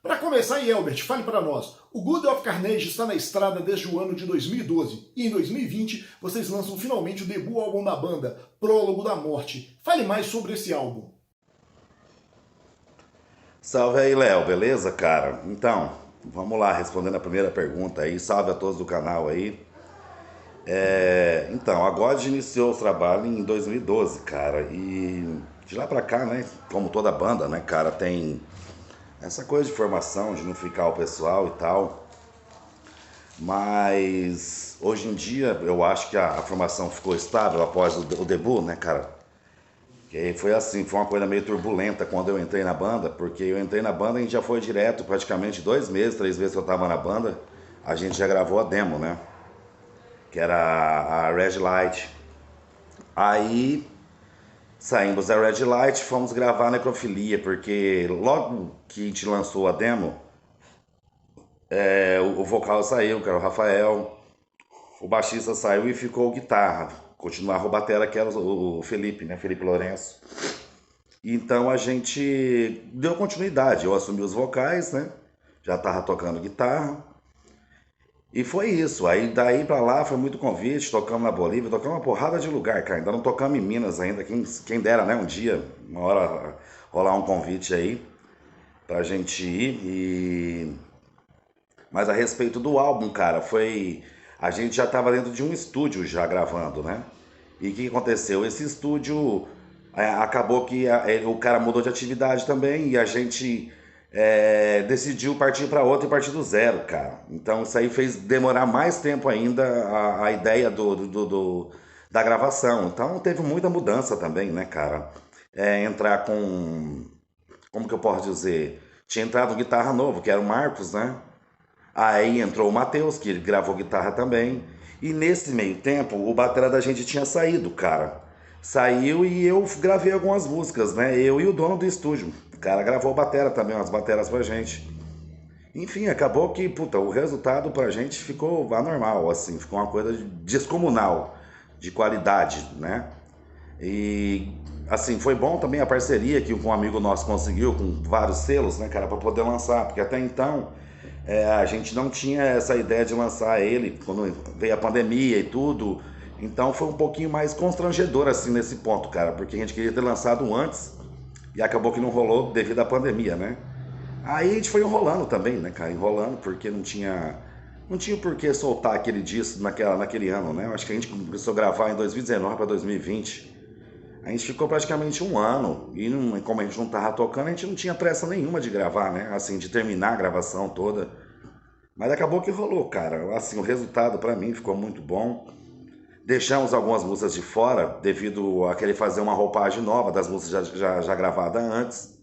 Para começar aí, Elbert, fale para nós. O Good of Carnage está na estrada desde o ano de 2012 e em 2020 vocês lançam finalmente o debut álbum da banda, Prólogo da Morte. Fale mais sobre esse álbum. Salve aí, Léo, beleza, cara? Então, vamos lá, respondendo a primeira pergunta aí. Salve a todos do canal aí. Então, a God iniciou o trabalho em 2012, cara, e de lá pra cá, né, como toda banda, né, cara, tem essa coisa de formação, de unificar o pessoal e tal, mas hoje em dia eu acho que a formação ficou estável após o debut, né, cara? Que foi assim, foi uma coisa meio turbulenta quando eu entrei na banda, porque eu entrei na banda e a gente já foi direto, praticamente 2 meses, 3 meses que eu tava na banda, a gente já gravou a demo, né? Que era a Red Light. Aí saímos da Red Light, fomos gravar a Necrofilia, porque logo que a gente lançou a demo, o vocal saiu, que era o Rafael, o baixista saiu e ficou guitarra. Continuava o batera, que era o Felipe, né? Felipe Lourenço. Então a gente deu continuidade. Eu assumi os vocais, né? Já tava tocando guitarra. E foi isso. Aí daí pra lá foi muito convite. Tocamos na Bolívia, tocamos uma porrada de lugar, cara. Ainda não tocamos em Minas ainda. Quem dera, né? Um dia, uma hora, rolar um convite aí pra gente ir. Mas a respeito do álbum, cara, foi. A gente já tava dentro de um estúdio já gravando, né? E o que aconteceu? Esse estúdio acabou que o cara mudou de atividade também e a gente decidiu partir para outro e partir do zero, cara. Então isso aí fez demorar mais tempo ainda a ideia da gravação. Então teve muita mudança também, né, cara? Entrar com. Como que eu posso dizer? Tinha entrado um guitarra novo, que era o Marcos, né? Aí entrou o Matheus, que ele gravou guitarra também. E nesse meio tempo, o batera da gente tinha saído, cara. Saiu e eu gravei algumas músicas, né? Eu e o dono do estúdio. O cara gravou batera também, umas bateras pra gente. Enfim, acabou que, puta, o resultado pra gente ficou anormal, assim. Ficou uma coisa descomunal, de qualidade, né? E, assim, foi bom também a parceria que um amigo nosso conseguiu com vários selos, né, cara, pra poder lançar. Porque até então a gente não tinha essa ideia de lançar ele quando veio a pandemia e tudo. Então foi um pouquinho mais constrangedor assim nesse ponto, cara, porque a gente queria ter lançado antes e acabou que não rolou devido à pandemia, né? Aí a gente foi enrolando também, né, cara? Enrolando porque não tinha por que soltar aquele disco naquele ano, né? Eu acho que a gente começou a gravar em 2019 para 2020. A gente ficou praticamente um ano e como a gente não tava tocando, a gente não tinha pressa nenhuma de gravar, né? Assim, de terminar a gravação toda. Mas acabou que rolou, cara. Assim, o resultado pra mim ficou muito bom. Deixamos algumas músicas de fora devido a querer fazer uma roupagem nova das músicas já gravadas antes.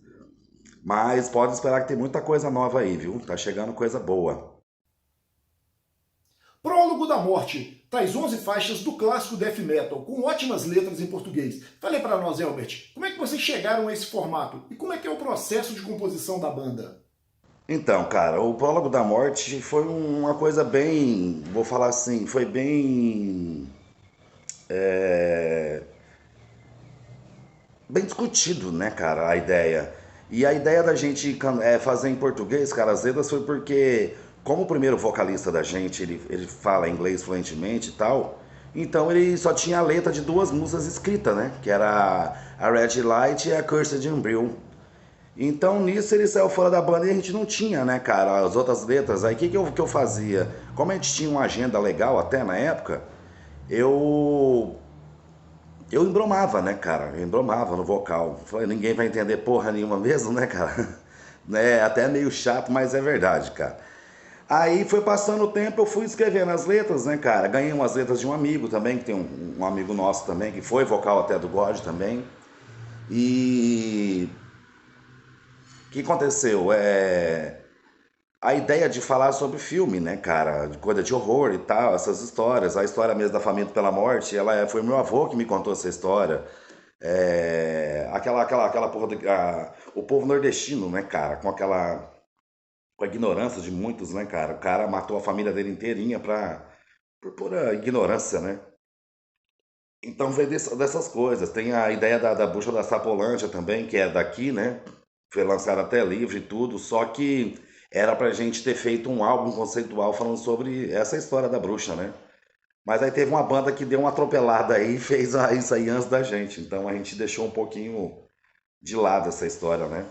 Mas pode esperar que tem muita coisa nova aí, viu? Tá chegando coisa boa. Prólogo da Morte traz 11 faixas do clássico death metal, com ótimas letras em português. Fale para nós, Elbert, como é que vocês chegaram a esse formato e como é que é o processo de composição da banda? Então, cara, o Prólogo da Morte foi uma coisa bem, vou falar assim, foi bem discutido, né, cara, a ideia. E a ideia da gente fazer em português, cara, as letras foi porque, como o primeiro vocalista da gente, ele fala inglês fluentemente e tal, então ele só tinha a letra de duas músicas escritas, né, que era a Red Light e a Cursed Embryo. Então nisso ele saiu fora da banda e a gente não tinha, né, cara, as outras letras. Aí o que eu fazia? Como a gente tinha uma agenda legal até na época, eu eu embromava, né, cara? Eu embromava no vocal. Falei, ninguém vai entender porra nenhuma mesmo, né, cara? É até meio chato, mas é verdade, cara. Aí foi passando o tempo, eu fui escrevendo as letras, né, cara? Ganhei umas letras de um amigo também, que tem um amigo nosso também, que foi vocal até do God também. E o que aconteceu? A ideia de falar sobre filme, né, cara? De coisa de horror e tal, essas histórias. A história mesmo da Faminto pela Morte, foi meu avô que me contou essa história. Aquela porra o povo nordestino, né, cara? Com a ignorância de muitos, né, cara? O cara matou a família dele inteirinha por pura ignorância, né? Então veio dessas coisas. Tem a ideia da bucha da Sapolândia também, que é daqui, né? Foi lançado até livre e tudo, só que era pra gente ter feito um álbum conceitual falando sobre essa história da bruxa, né? Mas aí teve uma banda que deu uma atropelada aí e fez isso aí antes da gente. Então a gente deixou um pouquinho de lado essa história, né?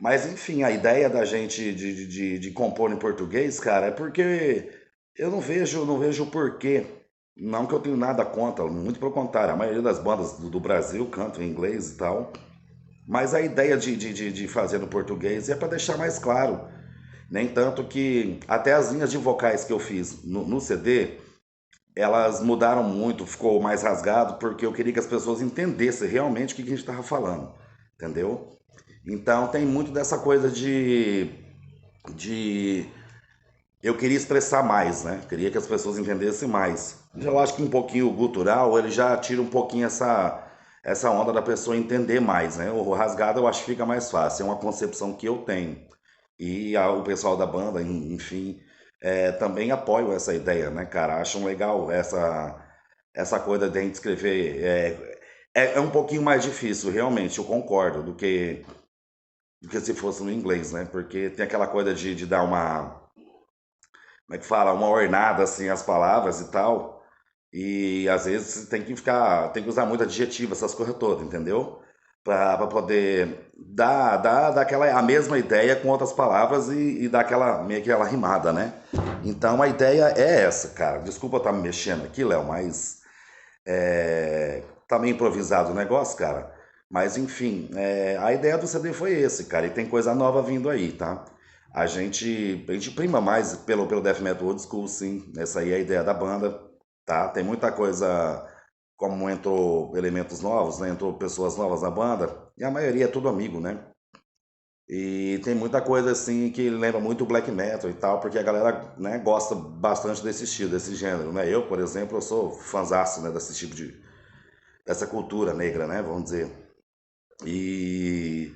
Mas enfim, a ideia da gente de compor em português, cara, é porque eu não vejo o porquê. Não que eu tenho nada contra, muito pelo contrário, a maioria das bandas do Brasil cantam em inglês e tal. Mas a ideia de fazer no português é para deixar mais claro. Nem tanto que até as linhas de vocais que eu fiz no CD, elas mudaram muito, ficou mais rasgado, porque eu queria que as pessoas entendessem realmente o que a gente estava falando, entendeu? Então tem muito dessa coisa de eu queria expressar mais, né? Queria que as pessoas entendessem mais. Eu acho que um pouquinho o gutural, ele já tira um pouquinho essa onda da pessoa entender mais, né? O rasgado eu acho que fica mais fácil, é uma concepção que eu tenho. E o pessoal da banda, enfim, também apoiam essa ideia, né, cara? Acham legal essa coisa de a gente escrever. É um pouquinho mais difícil, realmente, eu concordo, do que se fosse no inglês, né? Porque tem aquela coisa de dar uma, como é que fala, uma ornada assim as palavras e tal. E às vezes tem que usar muito adjetivo, essas coisas todas, entendeu? Para poder dar aquela, a mesma ideia com outras palavras e dar aquela, meio que aquela rimada, né? Então a ideia é essa, cara. Desculpa eu estar me mexendo aqui, Léo, mas tá meio improvisado o negócio, cara. Mas enfim, a ideia do CD foi esse, cara. E tem coisa nova vindo aí, tá? A gente prima mais pelo Death Metal Old School, sim. Essa aí é a ideia da banda, tá? Tem muita coisa, como entrou elementos novos, né? Entrou pessoas novas na banda. E a maioria é tudo amigo, né? E tem muita coisa assim que lembra muito o black metal e tal, porque a galera, né, gosta bastante desse estilo, desse gênero, né? Eu, por exemplo, eu sou fãzaço, né, desse tipo dessa cultura negra, né, vamos dizer. E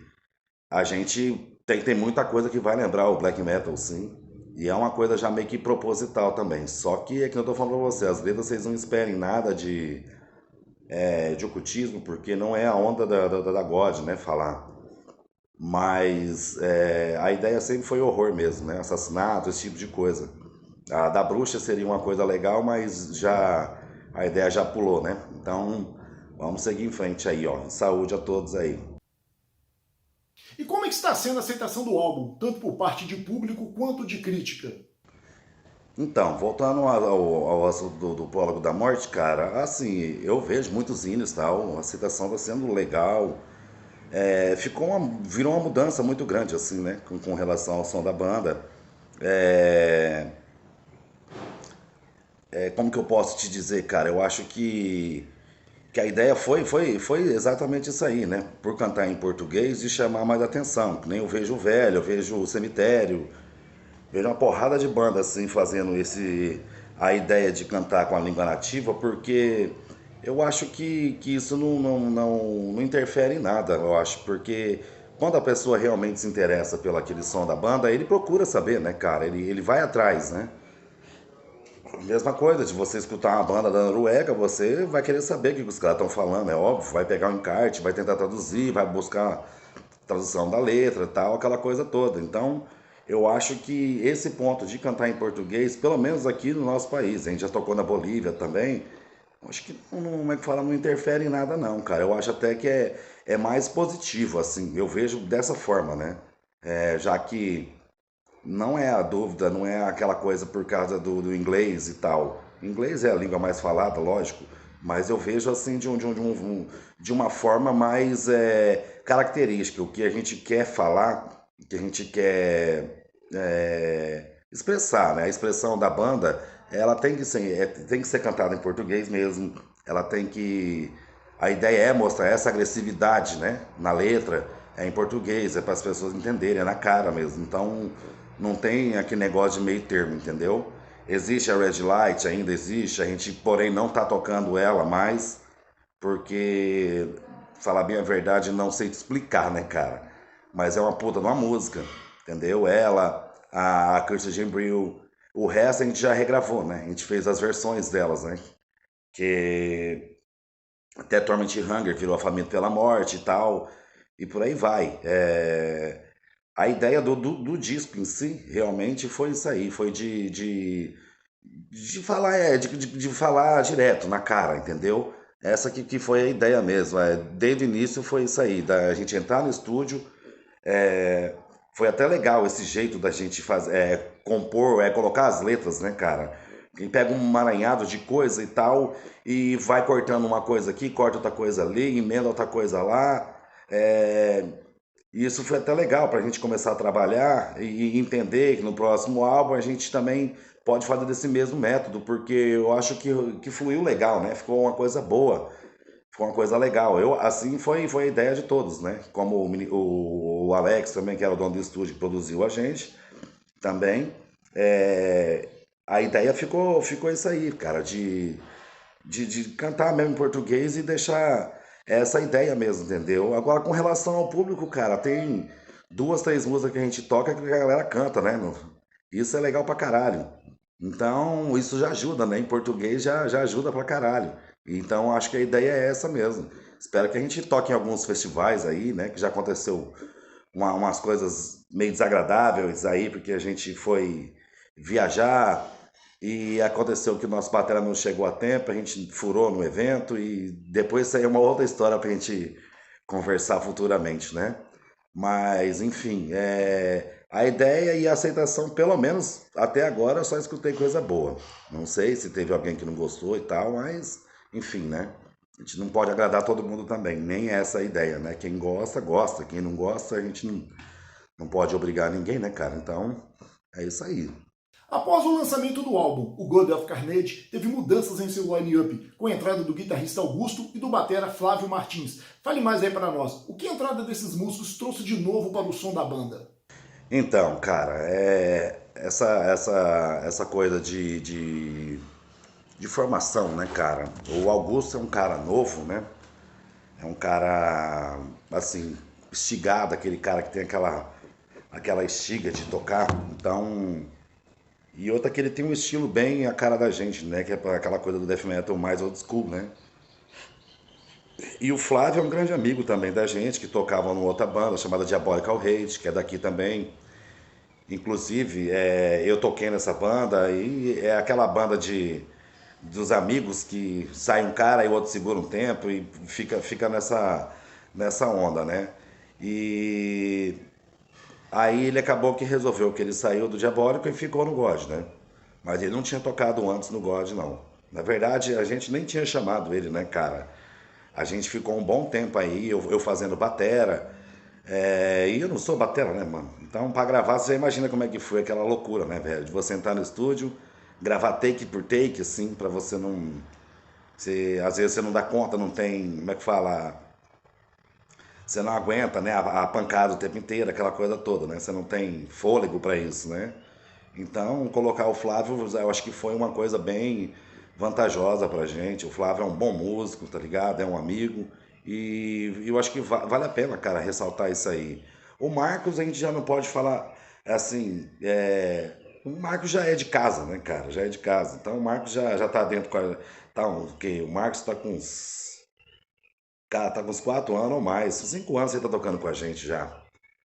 a gente tem muita coisa que vai lembrar o black metal, sim. E é uma coisa já meio que proposital também. Só que é que eu tô falando pra você, às vezes vocês não esperem nada de ocultismo, porque não é a onda da God, né, falar. Mas a ideia sempre foi horror mesmo, né? Assassinato, esse tipo de coisa. A da bruxa seria uma coisa legal, mas já a ideia já pulou, né? Então vamos seguir em frente aí, ó. Saúde a todos aí. E como é que está sendo a aceitação do álbum, tanto por parte de público quanto de crítica? Então, voltando ao assunto do Prólogo da Morte, cara, assim, eu vejo muitos hinos e tal, a aceitação está sendo legal. Virou uma mudança muito grande, assim, né, com relação ao som da banda. É, como que eu posso te dizer, cara? Eu acho que a ideia foi exatamente isso aí, né? Por cantar em português e chamar mais atenção. Que nem eu vejo o Velho, eu vejo o Cemitério, vejo uma porrada de banda assim fazendo a ideia de cantar com a língua nativa, porque eu acho que isso não interfere em nada, eu acho, porque quando a pessoa realmente se interessa pelo aquele som da banda, ele procura saber, né, cara? Ele vai atrás, né? Mesma coisa, de você escutar uma banda da Noruega, você vai querer saber o que os caras estão falando, é óbvio, vai pegar o encarte, vai tentar traduzir, vai buscar tradução da letra, tal, aquela coisa toda. Então, eu acho que esse ponto de cantar em português, pelo menos aqui no nosso país, a gente já tocou na Bolívia também, acho que não, como é que fala, não interfere em nada não, cara. Eu acho até que é mais positivo, assim, eu vejo dessa forma, né? Já que não é a dúvida, não é aquela coisa por causa do inglês e tal. Inglês é a língua mais falada, lógico, mas eu vejo assim de uma forma mais característica. O que a gente quer falar, o que a gente quer expressar, né? A expressão da banda, ela tem que ser cantada em português mesmo. Ela tem que. A ideia é mostrar essa agressividade, né? Na letra, é em português, é para as pessoas entenderem, é na cara mesmo. Então, não tem aquele negócio de meio termo, entendeu? Existe a Red Light, ainda existe, a gente, porém, não tá tocando ela mais, porque, falar bem a verdade, não sei te explicar, né, cara? Mas é uma puta de uma música, entendeu? Ela, a Kirsten Brill, o resto a gente já regravou, né? A gente fez as versões delas, né? Que até Torment Hunger virou a Faminto pela Morte e tal, e por aí vai. A ideia do disco em si realmente foi isso aí, foi de falar, de falar direto na cara, entendeu? Essa que foi a ideia mesmo. Desde o início foi isso aí, da gente entrar no estúdio. é, Foi até legal esse jeito da gente fazer, compor, colocar as letras, né, cara? E pega um emaranhado de coisa e tal, e vai cortando uma coisa aqui, corta outra coisa ali, emenda outra coisa lá. É, e isso foi até legal para a gente começar a trabalhar e entender que no próximo álbum a gente também pode fazer desse mesmo método, porque eu acho que fluiu legal, né? Ficou uma coisa boa, ficou uma coisa legal. Assim foi a ideia de todos, né? Como o Alex também, que era o dono do estúdio, que produziu a gente também. é, a ideia ficou isso aí, cara, de cantar mesmo em português e deixar essa ideia mesmo, entendeu? Agora, com relação ao público, cara, tem duas, três músicas que a gente toca que a galera canta, né? Isso é legal pra caralho. Então, isso já ajuda, né? Em português já ajuda pra caralho. Então, acho que a ideia é essa mesmo. Espero que a gente toque em alguns festivais aí, né? Que já aconteceu umas coisas meio desagradáveis aí, porque a gente foi viajar e aconteceu que o nosso batera não chegou a tempo, a gente furou no evento e depois isso aí é uma outra história pra gente conversar futuramente, né? Mas, enfim, a ideia e a aceitação, pelo menos até agora, eu só escutei coisa boa. Não sei se teve alguém que não gostou e tal, mas, enfim, né? A gente não pode agradar todo mundo também, nem essa é a ideia, né? Quem gosta, gosta. Quem não gosta, a gente não pode obrigar ninguém, né, cara? Então, é isso aí. Após o lançamento do álbum, o God of Carnage teve mudanças em seu line-up, com a entrada do guitarrista Augusto e do batera Flávio Martins. Fale mais aí para nós, o que a entrada desses músicos trouxe de novo para o som da banda? Então, cara, essa coisa de formação, né, cara? O Augusto é um cara novo, né? É um cara, assim, estigado, aquele cara que tem aquela estiga de tocar. Então, e outra que ele tem um estilo bem a cara da gente, né? Que é aquela coisa do death metal mais old school, né? E o Flávio é um grande amigo também da gente, que tocava numa outra banda chamada Diabolical Hate, que é daqui também. Inclusive, eu toquei nessa banda e é aquela banda dos amigos que sai um cara e o outro segura um tempo e fica nessa onda, né? E aí ele acabou que resolveu que ele saiu do Diabólico e ficou no God, né? Mas ele não tinha tocado antes no God, não. Na verdade, a gente nem tinha chamado ele, né, cara? A gente ficou um bom tempo aí, eu fazendo batera. E eu não sou batera, né, mano? Então, pra gravar, você já imagina como é que foi aquela loucura, né, velho? De você entrar no estúdio, gravar take por take, assim, pra você não. Às vezes você não dá conta, não tem. Como é que fala? Você não aguenta, né? A pancada o tempo inteiro, aquela coisa toda, né? Você não tem fôlego pra isso, né? Então, colocar o Flávio, eu acho que foi uma coisa bem vantajosa pra gente. O Flávio é um bom músico, tá ligado? É um amigo. E eu acho que vale a pena, cara, ressaltar isso aí. O Marcos, a gente já não pode falar assim. O Marcos já é de casa, né, cara? Já é de casa. Então o Marcos já tá dentro com a. Tá, o Marcos tá com uns. Cara, tá com uns 4 anos ou mais. 5 anos ele tá tocando com a gente já.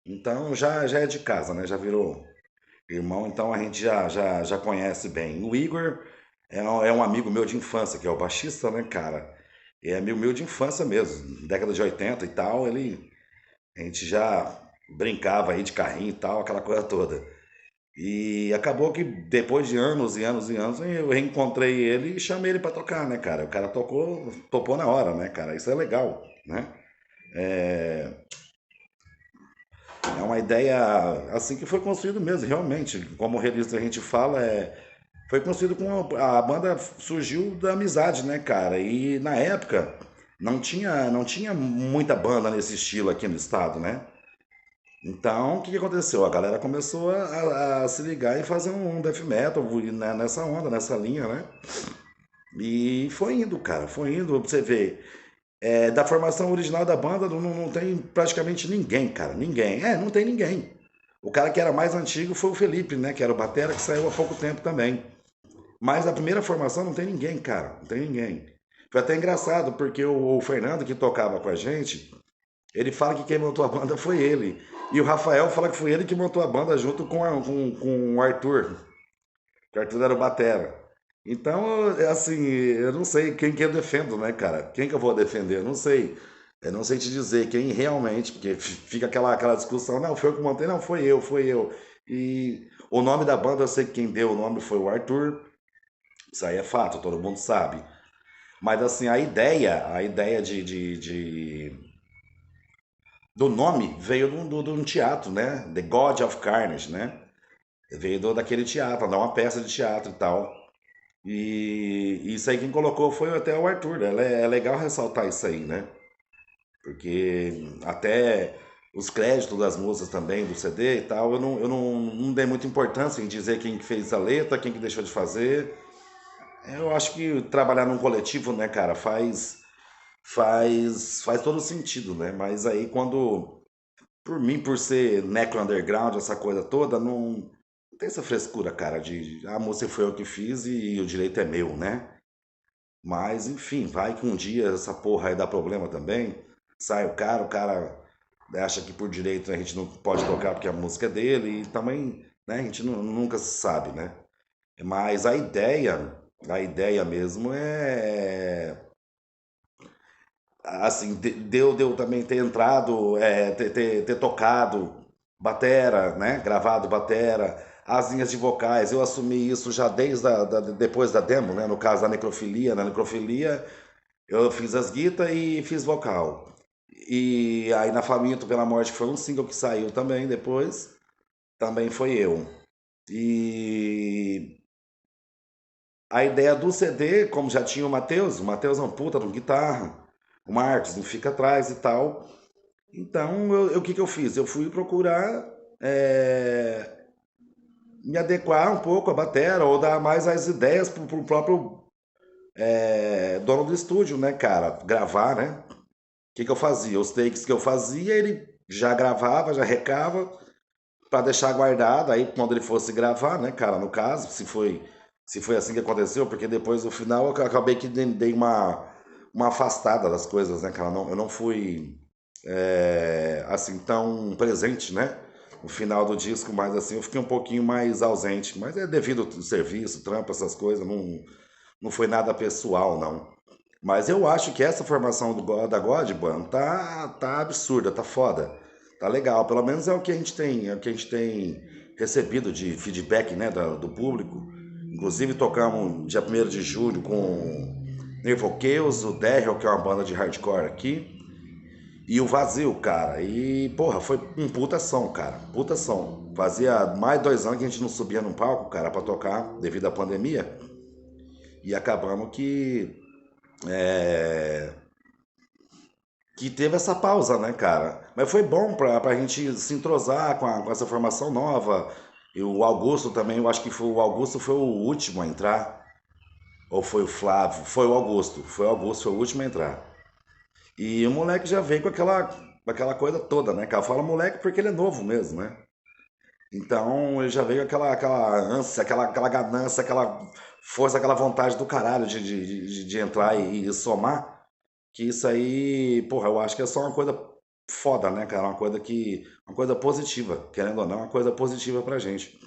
Então já é de casa, né? Já virou irmão, então a gente já conhece bem. O Igor é um amigo meu de infância, que é o baixista, né, cara? É amigo meu de infância mesmo, década de 80 e tal, a gente já brincava aí de carrinho e tal, aquela coisa toda. E acabou que depois de anos e anos e anos, eu reencontrei ele e chamei ele pra tocar, né, cara? O cara topou na hora, né, cara? Isso é legal, né? É, é uma ideia assim que foi construído mesmo, realmente. Como o release a gente fala, foi construído com a banda surgiu da amizade, né, cara? E na época não tinha muita banda nesse estilo aqui no estado, né? Então, o que aconteceu? A galera começou a se ligar e fazer um death metal né, nessa onda, nessa linha, né? E foi indo, cara, foi indo. Pra você ver, da formação original da banda não tem praticamente ninguém, cara, ninguém. Não tem ninguém. O cara que era mais antigo foi o Felipe, né? Que era o batera que saiu há pouco tempo também. Mas na primeira formação não tem ninguém, cara. Não tem ninguém. Foi até engraçado, porque o Fernando que tocava com a gente, Ele fala que quem montou a banda foi ele. E o Rafael fala que foi ele que montou a banda junto com o Arthur, que o Arthur era o batera. Então, é assim, eu não sei quem que eu defendo, né, cara? Quem que eu vou defender? Eu não sei. Eu não sei te dizer quem realmente, porque fica aquela discussão, não, foi eu que montei, não, foi eu, foi eu. E o nome da banda, eu sei que quem deu o nome foi o Arthur, isso aí é fato, todo mundo sabe. Mas assim, a ideia do nome veio de um teatro, né? The God of Carnage, né? Veio daquele teatro, dar uma peça de teatro e tal. E isso aí quem colocou foi até o Arthur, né? É legal ressaltar isso aí, né? Porque até os créditos das músicas também, do CD e tal, eu não dei muita importância em dizer quem que fez a letra, quem que deixou de fazer. Eu acho que trabalhar num coletivo, né, cara, faz todo sentido, né? Mas aí quando, por mim, por ser necro underground, essa coisa toda, não tem essa frescura, cara, de a música foi eu que fiz e o direito é meu, né? Mas, enfim, vai que um dia essa porra aí dá problema também. Sai o cara acha que por direito a gente não pode tocar porque a música é dele e também, né, a gente nunca se sabe, né? Mas a ideia mesmo assim, deu também ter entrado, ter tocado batera, né? Gravado batera, as linhas de vocais. Eu assumi isso já desde depois da demo, né? No caso da necrofilia. Na necrofilia, eu fiz as guitas e fiz vocal. E aí na Faminto pela Morte, que foi um single que saiu também depois, também foi eu. E a ideia do CD, como já tinha o Matheus é um puta de um guitarra, o Marcos não fica atrás e tal. Então, o que que eu fiz? Eu fui procurar é, me adequar um pouco à batera ou dar mais as ideias pro próprio dono do estúdio, né, cara? Gravar, né? O que que eu fazia? Os takes que eu fazia, ele já gravava, já recava para deixar guardado. Aí, quando ele fosse gravar, né, cara? No caso, se foi assim que aconteceu, porque depois no final eu acabei que dei uma afastada das coisas, né, cara? Eu não fui assim tão presente, né? No final do disco, mas assim, eu fiquei um pouquinho mais ausente. Mas é devido ao serviço, trampo, essas coisas, não foi nada pessoal, não. Mas eu acho que essa formação da God Band tá absurda, tá foda. Tá legal. Pelo menos é o que a gente tem, é o que a gente tem recebido de feedback, né, do público. Inclusive tocamos dia 1º de julho com Evil Chaos, o Derrell, que é uma banda de hardcore aqui. E o Vazio, cara. E, porra, foi um puta som, cara. Puta som. Fazia mais de 2 anos que a gente não subia num palco, cara, pra tocar, devido à pandemia. E acabamos é, que teve essa pausa, né, cara? Mas foi bom pra gente se entrosar com essa formação nova. E o Augusto também, eu acho que o Augusto foi o último a entrar. Ou foi o Flávio? Foi o Augusto. Foi o Augusto, foi o último a entrar. E o moleque já veio com aquela coisa toda, né, cara? Fala moleque porque ele é novo mesmo, né? Então ele já veio aquela ânsia, aquela ganância, aquela força, aquela vontade do caralho de entrar e somar. Que isso aí, porra, eu acho que é só uma coisa foda, né, cara? Uma coisa positiva, querendo ou não, uma coisa positiva pra gente.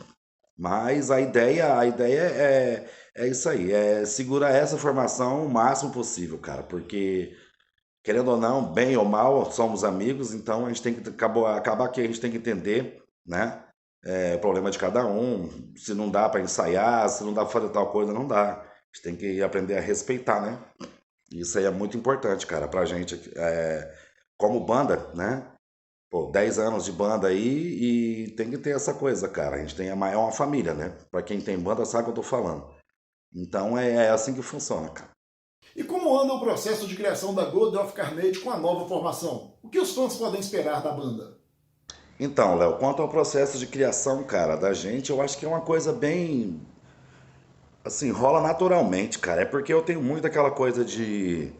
Mas a ideia é isso aí, é segurar essa formação o máximo possível, cara, porque querendo ou não, bem ou mal, somos amigos, então a gente tem que acabar que a gente tem que entender, né? O problema de cada um, se não dá pra ensaiar, se não dá pra fazer tal coisa, não dá. A gente tem que aprender a respeitar, né? Isso aí é muito importante, cara, pra gente, como banda, né? Pô, 10 anos de banda aí e tem que ter essa coisa, cara. A gente tem é uma família, né? Pra quem tem banda sabe o que eu tô falando. Então é assim que funciona, cara. E como anda o processo de criação da God of Carnage com a nova formação? O que os fãs podem esperar da banda? Então, Léo, quanto ao processo de criação, cara, da gente, eu acho que é uma coisa bem, assim, rola naturalmente, cara. É porque eu tenho muito aquela coisa de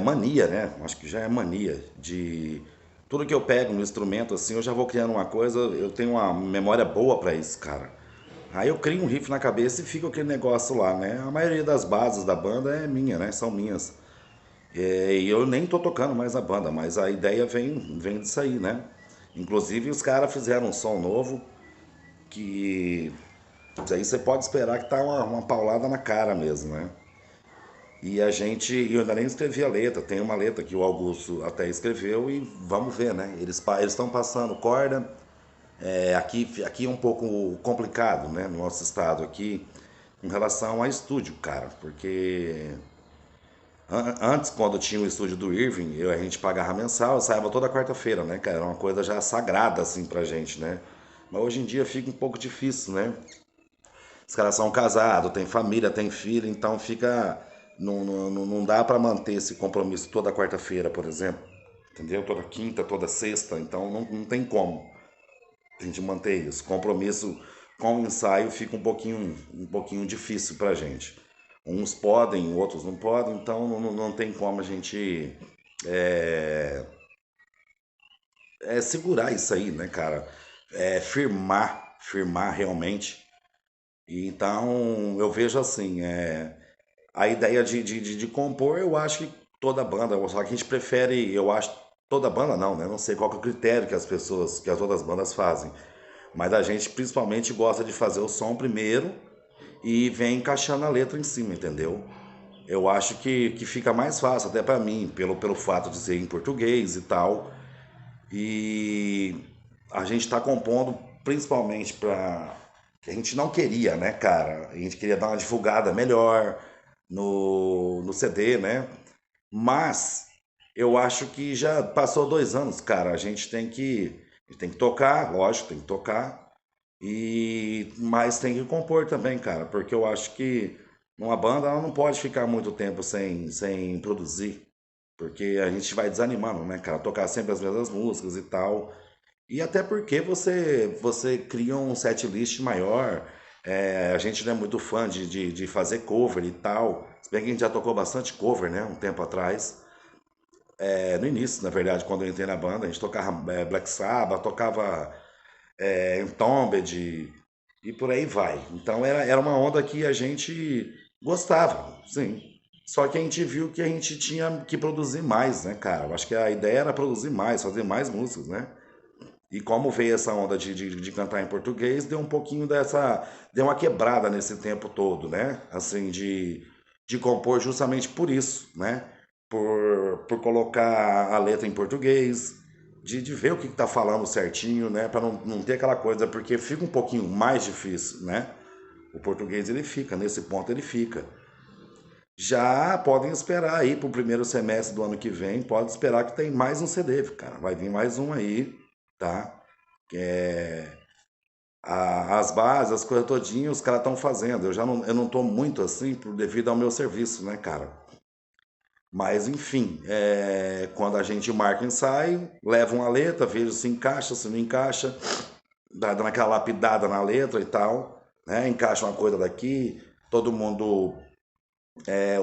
mania, né? Acho que já é mania de tudo que eu pego no instrumento, assim, eu já vou criando uma coisa. Eu tenho uma memória boa pra isso, cara. Aí eu crio um riff na cabeça e fica aquele negócio lá, né? A maioria das bases da banda é minha, né? São minhas. E eu nem tô tocando mais na banda, mas a ideia vem disso aí, né? Inclusive os caras fizeram um som novo que isso aí você pode esperar que tá uma paulada na cara mesmo, né? E a gente, eu ainda nem escrevi a letra, tem uma letra que o Augusto até escreveu e vamos ver, né? Eles estão passando corda, aqui é um pouco complicado, né? No nosso estado aqui, em relação a estúdio, cara, porque antes, quando tinha o estúdio do Irving, a gente pagava mensal, saía toda quarta-feira, né, cara? Era uma coisa já sagrada, assim, pra gente, né? Mas hoje em dia fica um pouco difícil, né? Os caras são casados, tem família, tem filho, então fica. Não dá pra manter esse compromisso toda quarta-feira, por exemplo. Entendeu? Toda quinta, toda sexta, então não tem como a gente manter isso. Compromisso com o ensaio fica um pouquinho difícil pra gente. Uns podem, outros não podem, então não tem como a gente é, segurar isso aí, né, cara? Firmar realmente. E então eu vejo assim, a ideia de compor, eu acho que toda banda, só que a gente prefere, eu acho, toda banda não, né? Não sei qual que é o critério que que as outras bandas fazem. Mas a gente principalmente gosta de fazer o som primeiro e vem encaixando a letra em cima, entendeu? Eu acho que fica mais fácil, até pra mim, pelo fato de ser em português e tal. E a gente tá compondo principalmente pra. Que a gente não queria, né, cara? A gente queria dar uma divulgada melhor no CD, né? Mas eu acho que já passou 2 anos, cara. A gente tem que tocar, lógico, tem que tocar. Mas tem que compor também, cara, porque eu acho que uma banda ela não pode ficar muito tempo sem produzir, porque a gente vai desanimando, né, cara? Tocar sempre as mesmas músicas e tal. E até porque você cria um set list maior. A gente não é muito fã de fazer cover e tal. Se bem que a gente já tocou bastante cover, né? Um tempo atrás. No início, na verdade, quando eu entrei na banda, a gente tocava Black Sabbath, tocava Entombed e por aí vai. Então era uma onda que a gente gostava, sim. Só que a gente viu que a gente tinha que produzir mais, né, cara? Eu acho que a ideia era produzir mais, fazer mais músicas, né? E como veio essa onda de cantar em português, deu um pouquinho dessa. Deu uma quebrada nesse tempo todo, né? Assim, de compor justamente por isso, né? Por colocar a letra em português, de ver o que tá falando certinho, né? Para não ter aquela coisa, porque fica um pouquinho mais difícil, né? O português ele fica, nesse ponto ele fica. Já podem esperar aí pro primeiro semestre do ano que vem, pode esperar que tem mais um CD, cara. Vai vir mais um aí, tá? Que é as bases, as coisas todinhas, os caras estão fazendo. Eu não tô muito assim devido ao meu serviço, né, cara? Mas enfim, quando a gente marca o ensaio, leva uma letra, vejo se encaixa, se não encaixa, dando aquela lapidada na letra e tal, né? Encaixa uma coisa daqui, todo mundo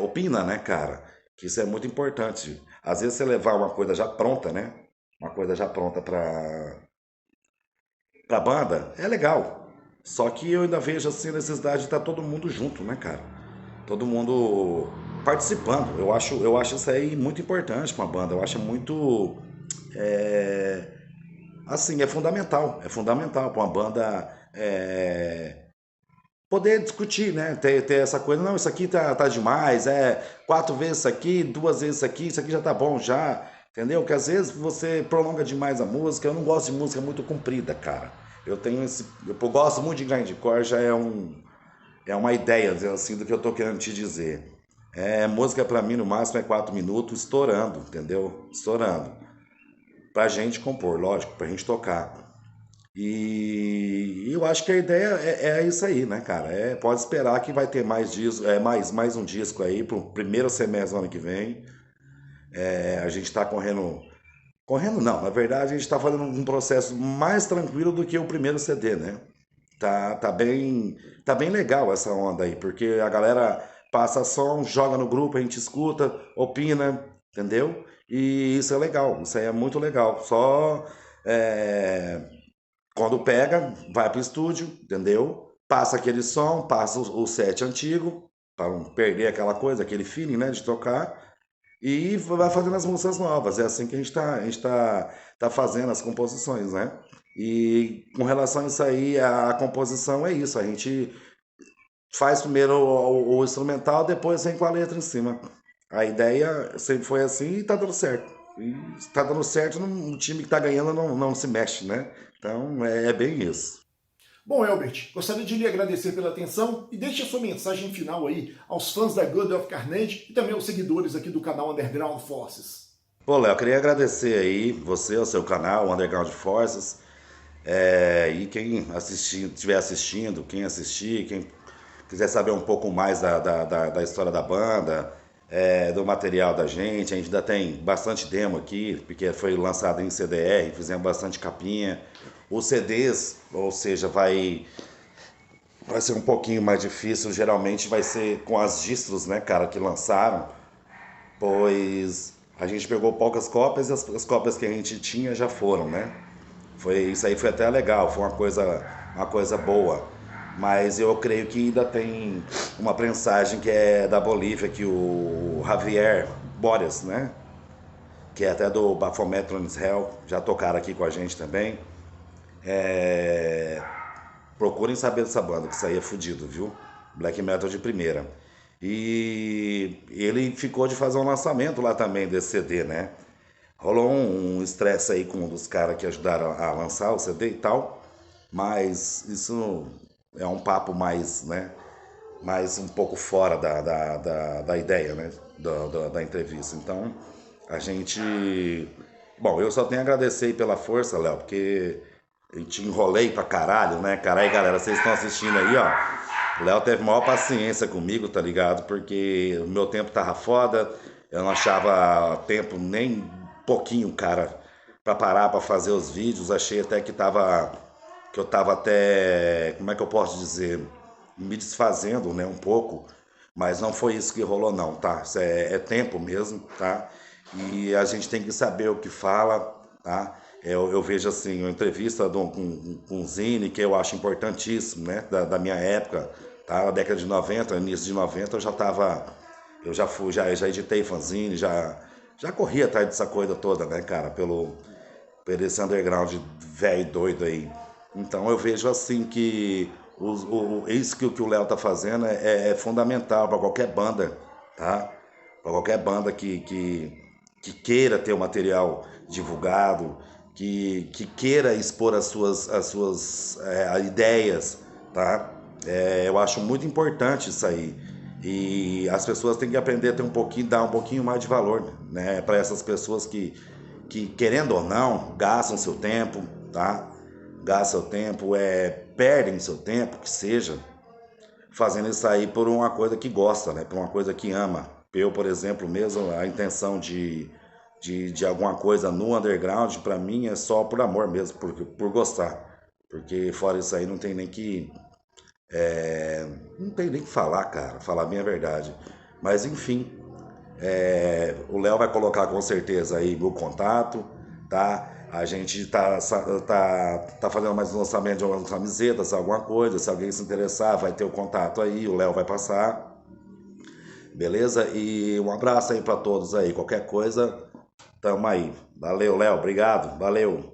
opina, né, cara? Que isso é muito importante. Às vezes você levar uma coisa já pronta, né? Uma coisa já pronta pra banda, é legal. Só que eu ainda vejo assim a necessidade de estar todo mundo junto, né, cara? Todo mundo participando. Eu acho isso aí muito importante pra uma banda. Eu acho muito. é, assim, é fundamental. É fundamental pra uma banda poder discutir, né? Ter essa coisa, não, isso aqui tá demais, 4 vezes isso aqui, 2 vezes isso aqui já tá bom já, entendeu? Porque às vezes você prolonga demais a música, eu não gosto de música muito comprida, cara. Eu gosto muito de grindcore, já é uma ideia, assim, do que eu tô querendo te dizer. Música pra mim no máximo é 4 minutos, estourando, entendeu? Estourando. Pra gente compor, lógico, pra gente tocar. E eu acho que a ideia é isso aí, né, cara? Pode esperar que vai ter mais disco, mais um disco aí pro primeiro semestre do ano que vem. A gente tá correndo. Correndo não, na verdade a gente tá fazendo um processo mais tranquilo do que o primeiro CD, né? Tá bem legal essa onda aí, porque a galera passa som, joga no grupo, a gente escuta, opina, entendeu? E isso é legal, isso aí é muito legal. Só é, quando pega, vai pro estúdio, entendeu? Passa aquele som, passa o set antigo, para não perder aquela coisa, aquele feeling, né, de tocar. e vai fazendo as músicas novas. É assim que a gente tá fazendo as composições, né? E com relação a isso aí, a composição é isso. A gente faz primeiro o instrumental, depois vem com a letra em cima. A ideia sempre foi assim e tá dando certo. E tá dando certo, o time que tá ganhando não se mexe, né? Então é bem isso. Bom, Elbert, gostaria de lhe agradecer pela atenção e deixe a sua mensagem final aí aos fãs da Good of Carnage e também aos seguidores aqui do canal Underground Forces. Pô, Léo, queria agradecer aí você, o seu canal, o Underground Forces, e quem estiver assistindo, quem assistir, quem quiser saber um pouco mais da história da banda, do material da gente, a gente ainda tem bastante demo aqui, porque foi lançado em CDR, fizemos bastante capinha. Os CDs, ou seja, vai ser um pouquinho mais difícil, geralmente vai ser com as distros, né, cara, que lançaram, pois a gente pegou poucas cópias e as cópias que a gente tinha já foram, né? Isso aí foi até legal, foi uma coisa boa. Mas eu creio que ainda tem uma prensagem que é da Bolívia, que o Javier Borges, né? Que é até do Baphomet Runs Hell, já tocaram aqui com a gente também. Procurem saber dessa banda, que isso aí é fudido, viu? Black metal de primeira. E ele ficou de fazer um lançamento lá também desse CD, né? Rolou um estresse aí com um dos caras que ajudaram a lançar o CD e tal, mas isso é um papo mais, né? Mais um pouco fora da ideia, né? Da entrevista. Então, a gente. Bom, eu só tenho a agradecer aí pela força, Léo, porque eu te enrolei pra caralho, né? Caralho, galera, vocês estão assistindo aí, ó. O Léo teve maior paciência comigo, tá ligado? Porque o meu tempo tava foda, eu não achava tempo nem pouquinho, cara, pra parar pra fazer os vídeos. Achei até que eu tava até, como é que eu posso dizer, me desfazendo, né, um pouco, mas não foi isso que rolou não, tá? Isso é tempo mesmo, tá? E a gente tem que saber o que fala, tá? Eu vejo assim, uma entrevista com o Zine, que eu acho importantíssimo, né, da minha época, tá? Na década de 90, início de 90, eu já fui, já editei fanzine, já corri atrás dessa coisa toda, né, cara, por esse underground velho doido aí. Então eu vejo assim que isso que o Léo tá fazendo é fundamental para qualquer banda, tá? Para qualquer banda que queira ter o material divulgado, que queira expor as suas ideias, tá? Eu acho muito importante isso aí. E as pessoas têm que aprender a ter dar um pouquinho mais de valor, né, para essas pessoas que, querendo ou não, gastam seu tempo, tá? Gastam seu tempo, perdem seu tempo, que seja, fazendo isso aí por uma coisa que gosta, né? Por uma coisa que ama. Eu, por exemplo, mesmo, a intenção de alguma coisa no underground, pra mim, é só por amor mesmo, por gostar. Porque fora isso aí não tem nem que. Não tem nem que falar, cara, falar bem a verdade. Mas enfim, o Léo vai colocar com certeza aí o contato, tá? A gente tá fazendo mais um lançamento de algumas camisetas, alguma coisa. Se alguém se interessar, vai ter o contato aí, o Léo vai passar. Beleza? E um abraço aí pra todos aí. Qualquer coisa, tamo aí. Valeu, Léo. Obrigado. Valeu.